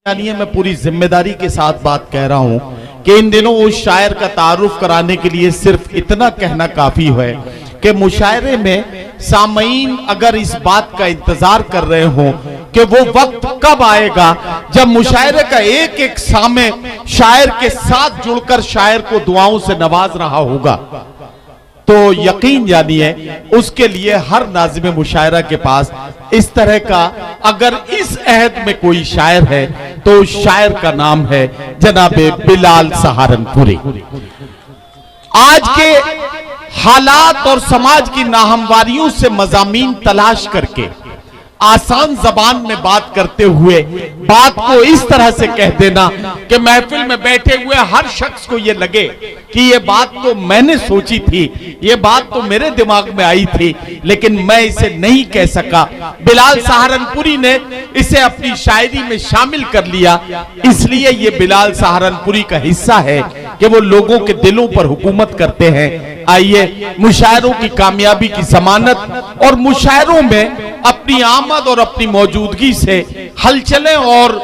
यानी मैं पूरी जिम्मेदारी के साथ बात कह रहा हूं कि इन दिनों उस शायर का तारुफ कराने के लिए सिर्फ इतना कहना काफी है कि मुशायरे में सामईन अगर इस बात का इंतजार कर रहे हो कि वो वक्त कब आएगा जब मुशायरे का एक एक सामे शायर के साथ जुड़कर शायर को दुआओं से नवाज रहा होगा, तो यकीन जानिए उसके लिए हर नाज़िम मुशायरा के पास इस तरह का अगर इस अहद में कोई शायर है तो उस शायर का नाम है जनाबे बिलाल सहारनपुरी। आज के हालात और समाज की नाहमवारियों से मज़ामीन तलाश करके आसान जबान में बात करते हुए बात को इस तरह से कह देना कि महफिल में बैठे हुए हर शख्स को यह लगे कि यह बात तो मैंने सोची थी, यह बात तो मेरे दिमाग में आई थी, लेकिन मैं इसे नहीं कह सका। बिलाल सहारनपुरी ने इसे अपनी शायरी में शामिल कर लिया, इसलिए यह बिलाल सहारनपुरी का हिस्सा है कि वो लोगों के दिलों पर हुकूमत करते हैं। आइए मुशायरों की कामयाबी की जमानत और मुशायरों में अपनी आमद और अपनी मौजूदगी से हलचलें और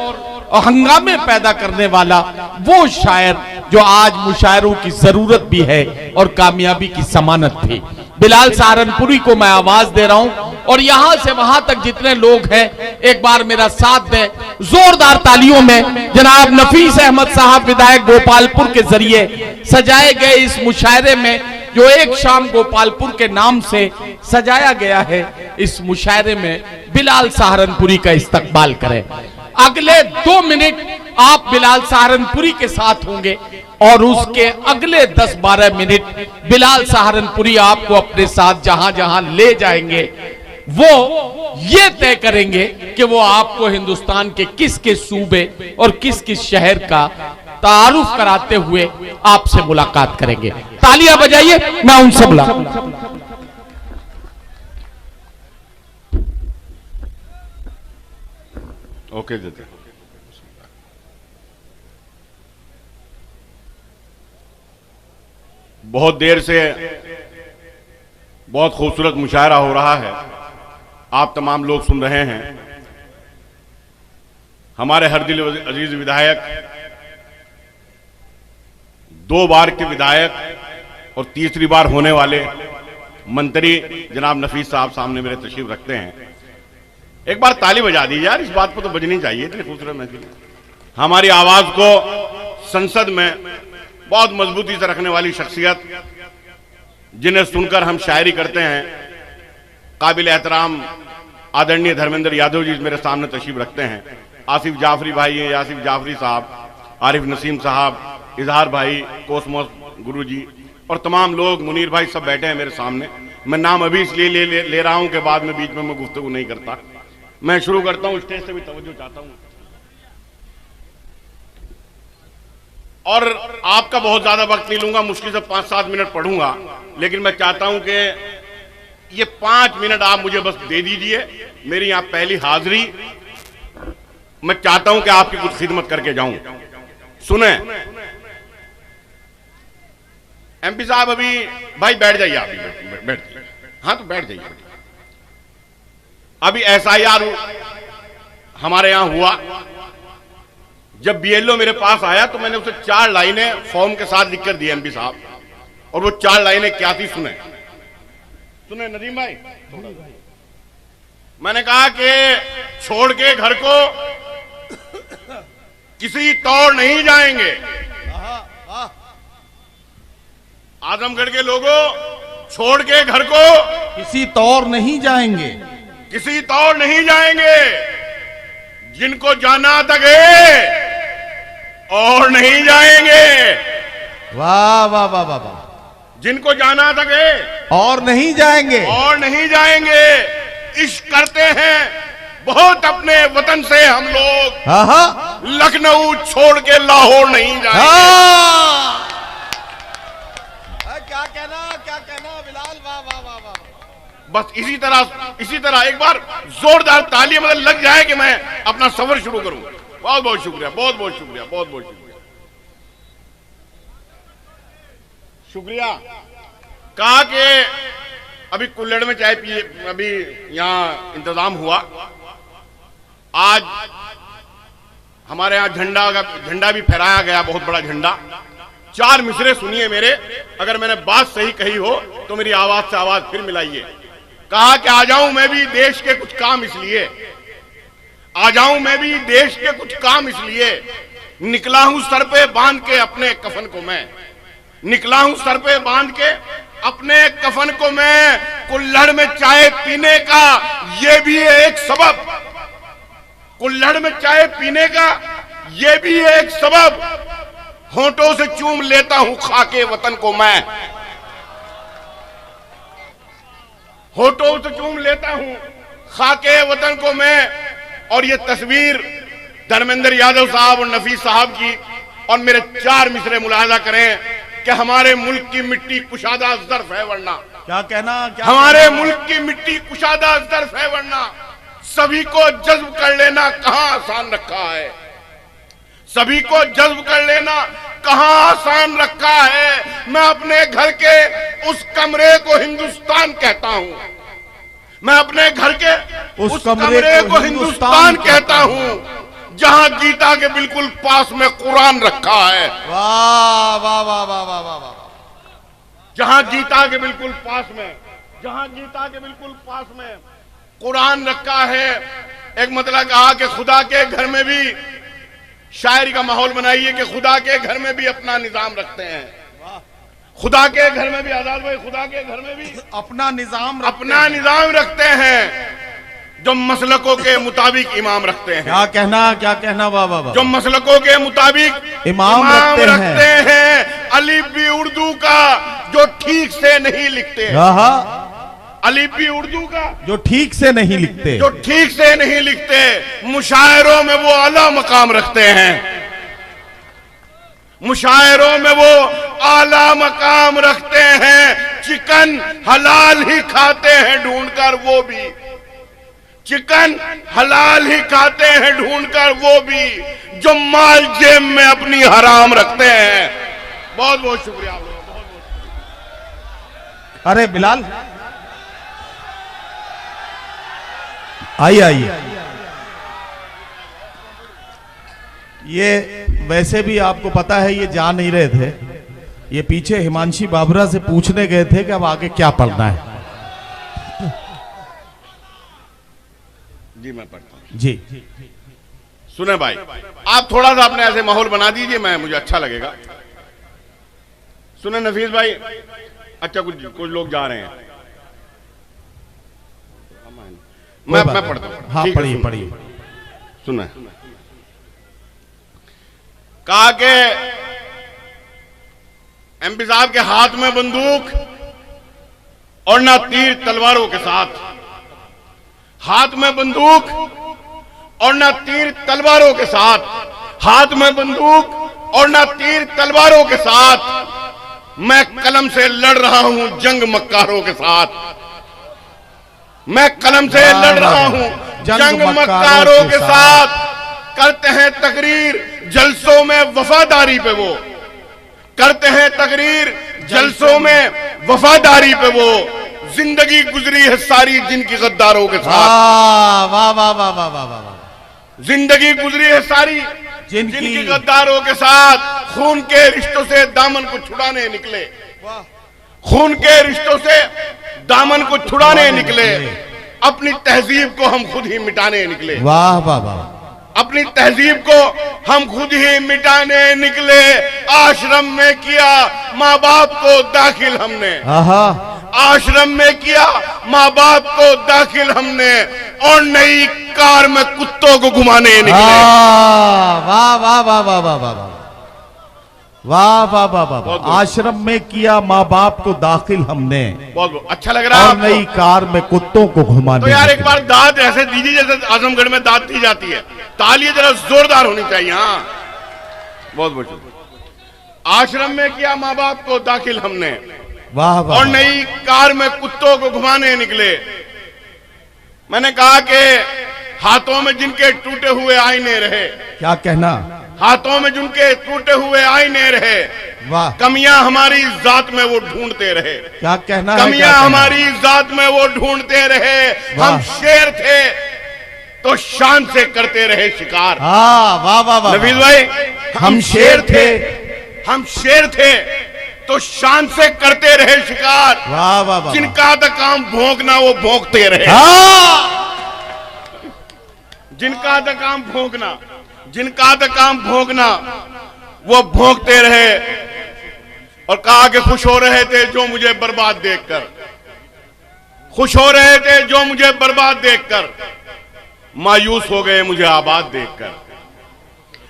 हंगामे पैदा करने वाला वो शायर जो आज मुशायरों की जरूरत भी है और कामयाबी की जमानत थी, बिलाल सहारनपुरी को मैं आवाज दे रहा हूं। और यहां से वहां तक जितने लोग हैं एक बार मेरा साथ दें जोरदार तालियों में। जनाब नफीस अहमद साहब विधायक गोपालपुर के जरिए सजाए गए इस मुशायरे में जो एक शाम गोपालपुर के नाम से सजाया गया है, इस मुशायरे में बिलाल सहारनपुरी का इस्तकबाल करें। अगले 2 मिनट आप बिलाल सहारनपुरी के साथ होंगे और उसके अगले 10-12 मिनट बिलाल सहारनपुरी आपको अपने साथ जहां जहां ले जाएंगे वो ये तय करेंगे कि वो आपको हिंदुस्तान के किस किस सूबे और किस किस शहर का तारुफ कराते हुए आपसे मुलाकात करेंगे। तालियां बजाइए, मैं उनसे बुला। ओके देते। बहुत देर से बहुत खूबसूरत मुशायरा हो रहा है, आप तमाम लोग सुन रहे हैं। हमारे हर दिल अजीज विधायक, 2 बार के विधायक और तीसरी बार होने वाले मंत्री जनाब नफीस साहब सामने मेरे तशरीफ रखते हैं। एक बार ताली बजा दी यार, इस बात पर तो बजनी चाहिए, इतनी खूबसूरत महफिल। हमारी आवाज को संसद में बहुत मजबूती से रखने वाली शख्सियत जिन्हें सुनकर हम शायरी करते हैं, काबिल एहतराम आदरणीय धर्मेंद्र यादव जी मेरे सामने तशरीफ रखते हैं। आसिफ जाफरी भाई हैं, आसिफ जाफरी साहब, आरिफ नसीम साहब, इजहार भाई, कोसमोस गुरु जी और तमाम लोग, मुनीर भाई सब बैठे हैं मेरे सामने। मैं नाम अभी इसलिए ले रहा हूं कि बाद में बीच में मैं गुफ्तगू नहीं करता। मैं शुरू करता हूं, स्टेज से भी तवज्जो चाहता हूं और आपका बहुत ज्यादा वक्त नहीं लूंगा, मुश्किल से 5-7 मिनट पढ़ूंगा, लेकिन मैं चाहता हूं कि ये 5 मिनट आप मुझे बस दे दीजिए। मेरी यहां पहली हाजिरी, मैं चाहता हूं कि आपकी कुछ खिदमत करके जाऊं। सुने एमपी साहब, अभी भाई बैठ जाइए, आप बैठ जाइए। हाँ तो बैठ जाइए। अभी SIR हमारे यहां हुआ, जब BLO मेरे पास आया तो मैंने उसे 4 लाइनें फॉर्म के साथ लिख कर दी एमपी साहब, और वो 4 लाइनें क्या थी सुने नदीम भाई। मैंने कहा कि छोड़ के घर को किसी तौर नहीं जाएंगे। आजमगढ़ के लोगों, छोड़ के घर को किसी तौर नहीं जाएंगे, किसी तौर नहीं जाएंगे। जिनको जाना था गए और नहीं जाएंगे। वाह वाह वाह वाह वाह। जिनको जाना था गए और नहीं जाएंगे, और नहीं जाएंगे। इश्क करते हैं बहुत अपने वतन से हम लोग, लखनऊ छोड़ के लाहौर नहीं जाएंगे। क्या कहना बिलाल, वाह वाह वाह वाह। बस इसी तरह एक बार जोरदार ताली मतलब लग जाए कि मैं अपना सफर शुरू करूं। बहुत बहुत शुक्रिया, बहुत बहुत शुक्रिया, बहुत बहुत शुक्रिया। शुक्रिया। कहा कि अभी कुल्लड़ में चाय पिए, अभी यहां इंतजाम हुआ। आज हमारे यहाँ झंडा भी फहराया गया, बहुत बड़ा झंडा। 4 मिसरे सुनिए मेरे, अगर मैंने बात सही कही हो तो मेरी आवाज से आवाज फिर मिलाइए। कहा कि आ जाऊं मैं भी देश के कुछ काम इसलिए, आ जाऊं मैं भी देश के कुछ काम इसलिए, निकला हूं सर पे बांध के अपने कफन को मैं, निकला हूं सर पे बांध के अपने कफन को मैं, कुल्हड़ में चाय पीने का ये भी है एक सबब, कुल्हड़ में चाय पीने का ये भी है एक सबब, होंठों से चूम लेता हूं खाके वतन को मैं, होंठों से चूम लेता हूं खाके वतन को मैं। और ये तस्वीर धर्मेंद्र यादव साहब और नफीस साहब की, और मेरे 4 मिसरे मुलाहजा करें कि हमारे मुल्क की मिट्टी कुशादा ज़र्फ है वरना, क्या कहना, क्या हमारे कहना? मुल्क की मिट्टी कुशादा ज़र्फ है वरना, सभी को जज्ब कर लेना कहां आसान रखा है, सभी को जज्ब कर लेना कहां आसान रखा है। मैं अपने घर के उस कमरे को हिंदुस्तान कहता हूं, मैं अपने घर के उस कमरे को हिंदुस्तान कहता हूं, जहां गीता के बिल्कुल पास में कुरान रखा है। वाह वाह वाह वाह वाह वाह वाह। जहां गीता के बिल्कुल पास में, जहां गीता के बिल्कुल पास में कुरान रखा है। एक मतलब कहा कि खुदा के घर में भी शायरी का माहौल बनाइए कि खुदा के घर में भी अपना निजाम रखते हैं, खुदा के घर में भी, आजाद भाई, खुदा के घर में भी अपना निजाम रखते हैं, जो मसलकों के मुताबिक इमाम रखते हैं। क्या कहना, वाह वाह वाह। जो मसलकों के मुताबिक इमाम रखते हैं। अलिफ भी उर्दू का जो ठीक से नहीं लिखते, अलिफ भी उर्दू का जो ठीक से नहीं लिखते, जो ठीक से नहीं लिखते, मुशायरों में वो आला मकाम रखते हैं, मुशायरों में वो आला मकाम रखते हैं। चिकन हलाल ही खाते हैं ढूंढकर वो भी, चिकन हलाल ही खाते हैं ढूंढकर वो भी, जो माल जेब में अपनी हराम रखते हैं। बहुत बहुत शुक्रिया आप लोगों का, बहुत बहुत। अरे बिलाल आइए। ये वैसे भी आपको पता है ये जा नहीं रहे थे, ये पीछे हिमांशी बाबरा से पूछने गए थे कि अब आगे क्या पढ़ना है। जी मैं पढ़ता हूं जी। सुने भाई, आप थोड़ा सा अपने ऐसे माहौल बना दीजिए, मुझे अच्छा लगेगा। सुने नफीस भाई, अच्छा कुछ लोग जा रहे हैं, मैं पढ़ता हूं। हाँ पढ़िए। सुना कहा कि एमपी साहब के हाथ में बंदूक और ना तीर तलवारों के साथ, हाथ में बंदूक और ना तीर तलवारों के साथ, हाथ में बंदूक और ना तीर तलवारों के साथ, मैं कलम से लड़ रहा हूं जंग मक्कारों के साथ, मैं कलम से लड़ रहा हूं जंग मक्कारों के साथ। करते हैं तकरीर जलसों में वफादारी पे वो, करते हैं तकरीर जलसों में वफादारी पे वो, जिंदगी गुजरी है सारी जिनकी गद्दारों के साथ। वाह वाह वाह वाह वाह वाह। जिंदगी गुजरी है सारी जिनकी गद्दारों के साथ, खून के रिश्तों से दामन को छुड़ाने निकले, खून के रिश्तों से दामन को छुड़ाने निकले, अपनी तहजीब को हम खुद ही मिटाने निकले। वाह वाह वाह। अपनी तहजीब को हम खुद ही मिटाने निकले। आश्रम में किया माँ बाप को दाखिल हमने, आश्रम में किया माँ बाप को दाखिल हमने, और नई कार में कुत्तों को घुमाने निकले। वाह वाह वाह वाह वाह वाह वाह वाह वाह वाह। आश्रम में किया माँ बाप को दाखिल हमने, बहुत अच्छा लग रहा है। और नई कार में कुत्तों को घुमाने। तो यार एक बार दाद ऐसे दीजिए जैसे आजमगढ़ में दाद दी जाती है, तालियां जरा जोरदार होनी चाहिए। हाँ बहुत बहुत। आश्रम में किया माँ बाप को दाखिल हमने, वाह वाह, और नई कार में कुत्तों को घुमाने निकले। मैंने कहा कि हाथों में जिनके टूटे हुए आईने रहे, क्या कहना, हाथों में जिनके टूटे हुए आईने रहे, वाह, कमियां हमारी जात में वो ढूंढते रहे। क्या कहना, कमियां हमारी जात में वो ढूंढते रहे। हम शेर थे, तो शान से करते रहे शिकार। वाह वाह वाह नफीस भाई, हम शेर थे, हम शेर थे तो शान से करते रहे शिकार। वाह वाह वाह। जिनका था काम भोंकना वो भोंकते रहे। जिनका था काम भोंकना, जिनका था काम भोंकना वो भोंकते रहे। और कहा कि खुश हो रहे थे जो मुझे बर्बाद देखकर, खुश हो रहे थे जो मुझे बर्बाद देखकर, मायूस हो गए मुझे आबाद देखकर,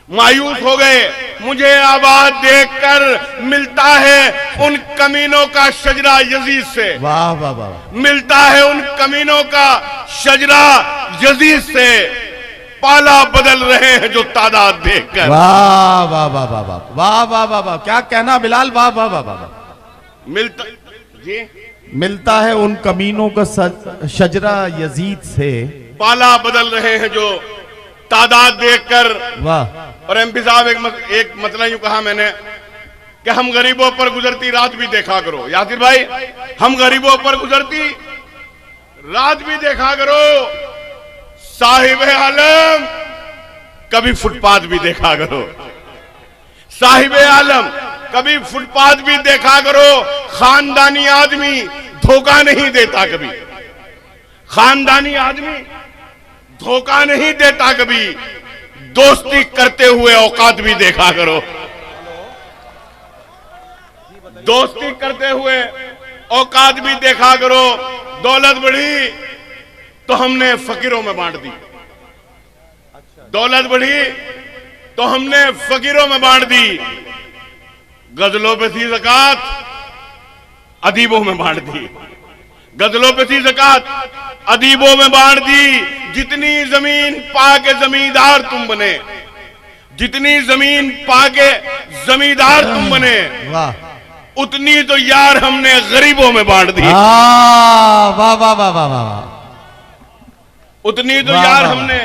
मायूस हो गए मुझे आबाद देखकर। मिलता है उन कमीनों का शजरा यजीद से, वाह वाह वाह। मिलता है उन कमीनों का शजरा यजीद से। पाला बदल रहे हैं जो तादाद देखकर। वाह वाह वाह वाह वाह वाह वाह वाह वाह। क्या कहना बिलाल, वाह वाह वाह वाह। मिलता जी, मिलता है उन कमीनों का शजरा यजीद से। पाला बदल रहे हैं जो तादाद देखकर। वाह। और एमपी साहब एक मतलब यूं कहा मैंने कि हम गरीबों पर गुजरती रात भी देखा करो। यासिर भाई, हम गरीबों पर गुजरती रात भी देखा करो। साहिब आलम कभी फुटपाथ भी देखा करो। साहिब आलम कभी फुटपाथ भी देखा करो। खानदानी आदमी धोखा नहीं देता कभी, खानदानी आदमी धोखा नहीं देता कभी। दोस्ती करते हुए औकात भी देखा करो। दोस्ती करते हुए औकात भी देखा करो। दौलत बढ़ी तो हमने फकीरों में बांट दी, दौलत बढ़ी तो हमने फकीरों में बांट दी। गजलों पे थी ज़कात, अदीबों में बांट दी। गजलों पे थी ज़कात, अदीबों में बांट दी। जितनी जमीन पाके जमींदार तुम बने, जितनी जमीन पाके जमींदार तुम बने, वाह, उतनी तो यार हमने गरीबों में बांट दी। वाह वाह वाह वाह वाह। उतनी तो यार हमने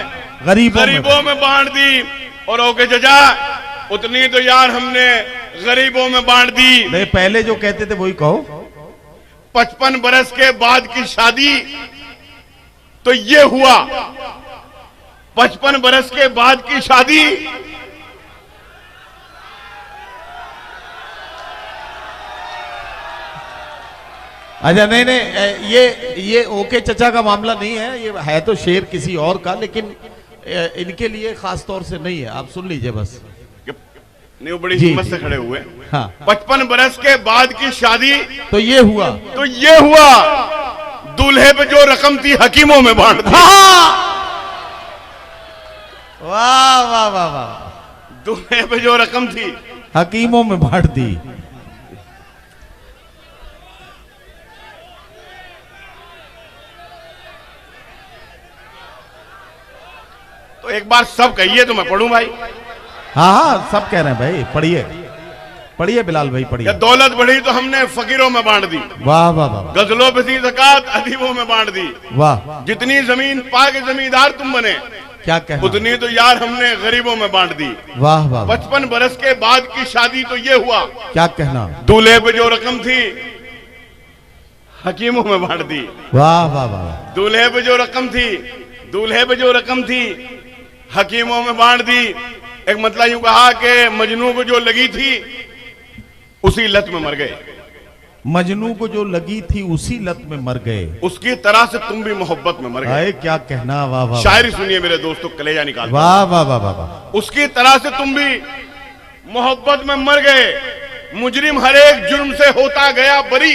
गरीबों में बांट दी। और ओके चचा, उतनी तो यार हमने गरीबों में बांट दी। नहीं, पहले जो कहते थे वही कहो। 55 बरस के बाद की शादी तो ये हुआ, 55 बरस के बाद की शादी। अच्छा नहीं नहीं, ये ओके चचा का मामला नहीं है, ये है तो शेर किसी और का, लेकिन इनके लिए खास तौर से नहीं है। आप सुन लीजिए बस। नहीं, वो बड़ी हिम्मत से खड़े हुए। हाँ। 55 बरस के बाद की शादी तो ये हुआ, तो ये हुआ। दूल्हे पे जो रकम थी हकीमों में बांट दी। वाह वाह वाह वाह। दूल्हे पे जो रकम थी हकीमों में बांट दी। तो एक बार सब कहिए तो मैं पढ़ूं भाई। हाँ हाँ, सब कह रहे हैं भाई, पढ़िए पढ़िए बिलाल भाई, पढ़िए। दौलत बढ़ी तो हमने फकीरों में बांट दी। वाह वाह वाह। गजलों पे थी ज़कात, अदीबों में बांट दी। वाह। जितनी जमीन पाके जमींदार तुम बने, क्या कहना, उतनी तो यार हमने गरीबों में बांट दी। वाह वाह। 55 बरस के बाद की शादी तो ये हुआ। क्या कहना, दूल्हे पे जो रकम थी हकीमों में बांट दी। वाह वाह वाह। दूल्हे पे जो रकम थी, दूल्हे पे जो रकम थी हकीमों में बांट दी। एक मतलब यूं कहा कि मजनू को जो लगी थी उसी लत में मर गए। मजनू को जो लगी थी उसी लत में मर गए। उसकी तरह से तुम भी मोहब्बत में मर गए। क्या कहना, वाह वाह। शायरी सुनिए मेरे दोस्तों, कलेजा निकाल। वाह वाह वाह वाह। उसकी तरह से तुम भी मोहब्बत में मर गए। मुजरिम हर एक जुर्म से होता गया बरी।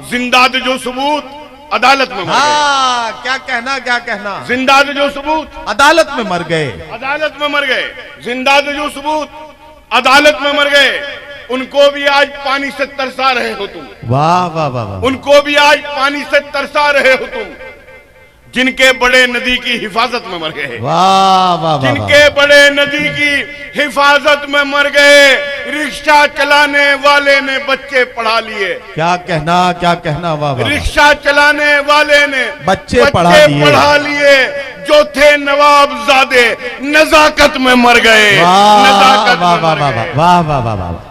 जिंदा जो सबूत अदालत में मर गए। क्या कहना, क्या कहना, जिंदा जो सबूत अदालत में मर गए। अदालत में मर गए। जिंदा जो सबूत अदालत में मर गए। उनको भी आज पानी से तरसा रहे हो तुम। वाह वाह वाह। उनको भी आज पानी से तरसा रहे हो तुम, जिनके बड़े नदी की हिफाजत में मर गए। वाह वाह। जिनके बड़े नदी की हिफाजत में मर गए। रिक्शा चलाने वाले ने बच्चे पढ़ा लिए। क्या कहना, क्या कहना, वाह वाह। रिक्शा चलाने वाले ने बच्चे पढ़ा लिए। जो थे नवाबजादे नजाकत में मर गए। वाह वाह वाह वाह वाह वाह वाह।